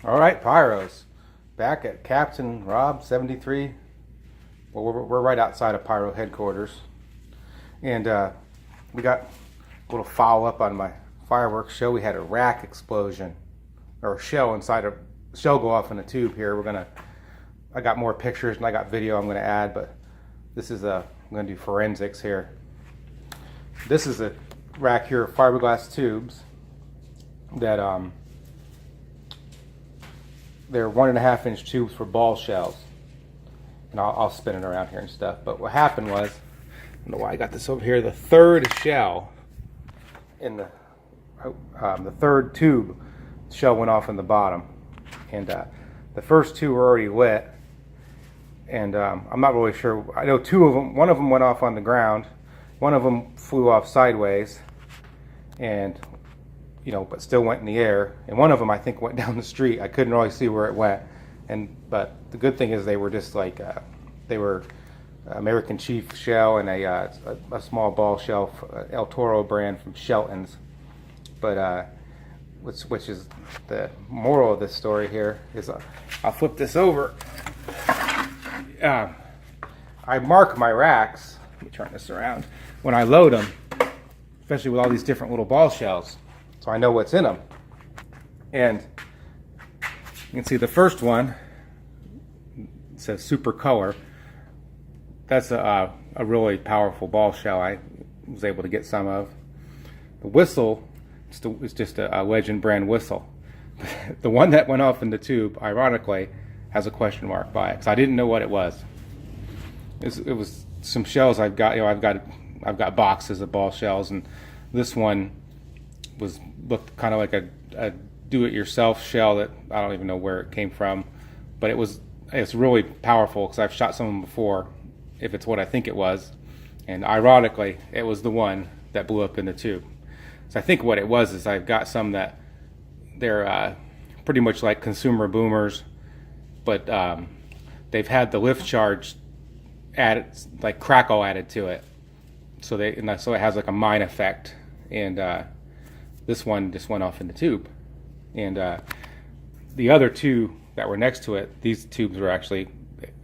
All right, Pyros. Back at Captain Rob 73. Well, we're right outside of Pyro headquarters. And we got a little follow-up on my fireworks show. We had a rack explosion, or a shell inside a shell go off in a tube here. I got more pictures and I got video I'm gonna add, but this is I'm gonna do forensics here. This is a rack here of fiberglass tubes that they're 1.5 inch tubes for ball shells, and I'll spin it around here and stuff. But what happened was, I don't know why I got this over here, the third shell in the third tube shell went off in the bottom, and the first two were already lit, and I'm not really sure. I know two of them, one of them went off on the ground, one of them flew off sideways, and but still went in the air, and one of them I think went down the street. I couldn't really see where it went, but the good thing is they were just like they were American Chief shell and a small ball shell, El Toro brand from Shelton's. But which is the moral of this story here is I'll flip this over. I mark my racks. Let me turn this around when I load them, especially with all these different little ball shells, so I know what's in them. And you can see the first one, it says Super Color. That's a really powerful ball shell I was able to get some of. The whistle is just a Legend brand whistle. The one that went off in the tube, ironically, has a question mark by it, because I didn't know what it was. It was some shells I've got. I've got boxes of ball shells, and this one looked kind of like a do-it-yourself shell that I don't even know where it came from, but it's really powerful because I've shot some of them before, if it's what I think it was, and ironically it was the one that blew up in the tube. So I think what it was is I've got some that they're pretty much like consumer boomers, but they've had the lift charge added, like crackle added to it, so it has like a mine effect, and this one just went off in the tube. And the other two that were next to it, these tubes were actually,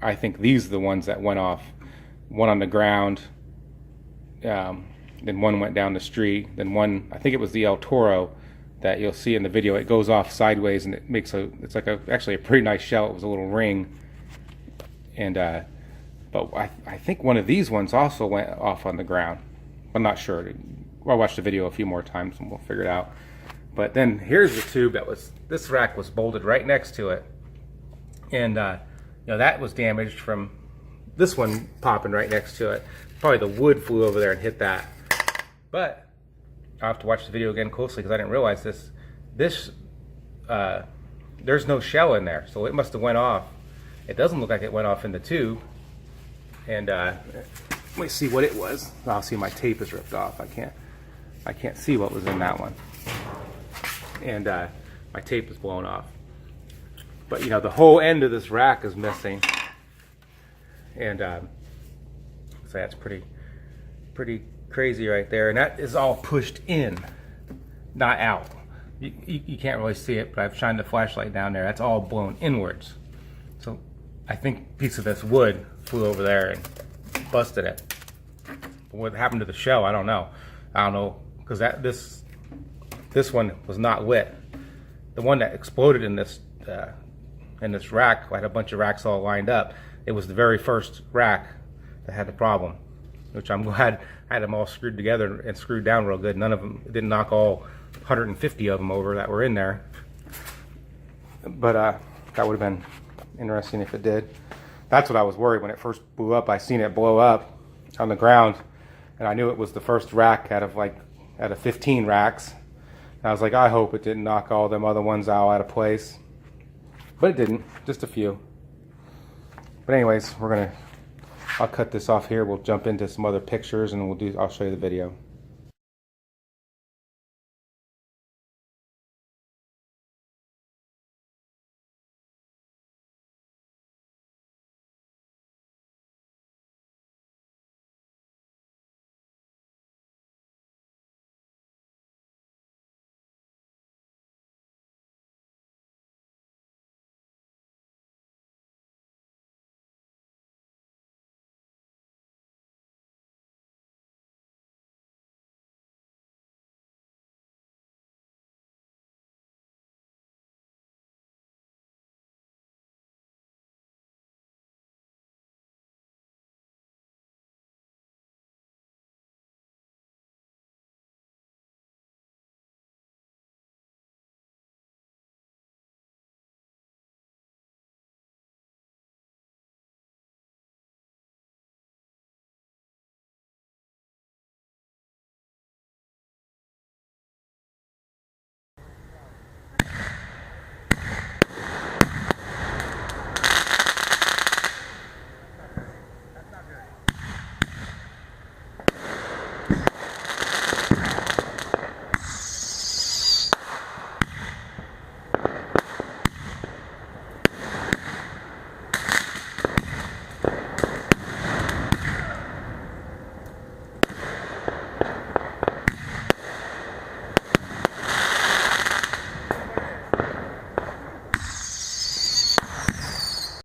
I think these are the ones that went off. One on the ground, then one went down the street, then one, I think it was the El Toro that you'll see in the video. It goes off sideways and it makes it's like actually a pretty nice shell. It was a little ring. And but I think one of these ones also went off on the ground. I'm not sure. I'll watch the video a few more times and we'll figure it out. But then here's the tube this rack was bolted right next to it, and that was damaged from this one popping right next to it. Probably the wood flew over there and hit that. But I'll have to watch the video again closely because I didn't realize this. There's no shell in there, so it must have went off. It doesn't look like it went off in the tube. And let me see what it was. I'll see my tape is ripped off. I can't see what was in that one. And my tape is blown off. But the whole end of this rack is missing. And so that's pretty crazy right there. And that is all pushed in, not out. You can't really see it, but I've shined the flashlight down there. That's all blown inwards. So I think a piece of this wood flew over there and busted it. But what happened to the shell, I don't know. Because this one was not lit. The one that exploded in this rack, I had a bunch of racks all lined up. It was the very first rack that had the problem, which I'm glad I had them all screwed together and screwed down real good. None of them, it didn't knock all 150 of them over that were in there. But that would have been interesting if it did. That's what I was worried when it first blew up. I seen it blow up on the ground, and I knew it was the first rack out of 15 racks. And I was like, I hope it didn't knock all them other ones out of place. But it didn't, just a few. But anyways, I'll cut this off here. We'll jump into some other pictures and I'll show you the video.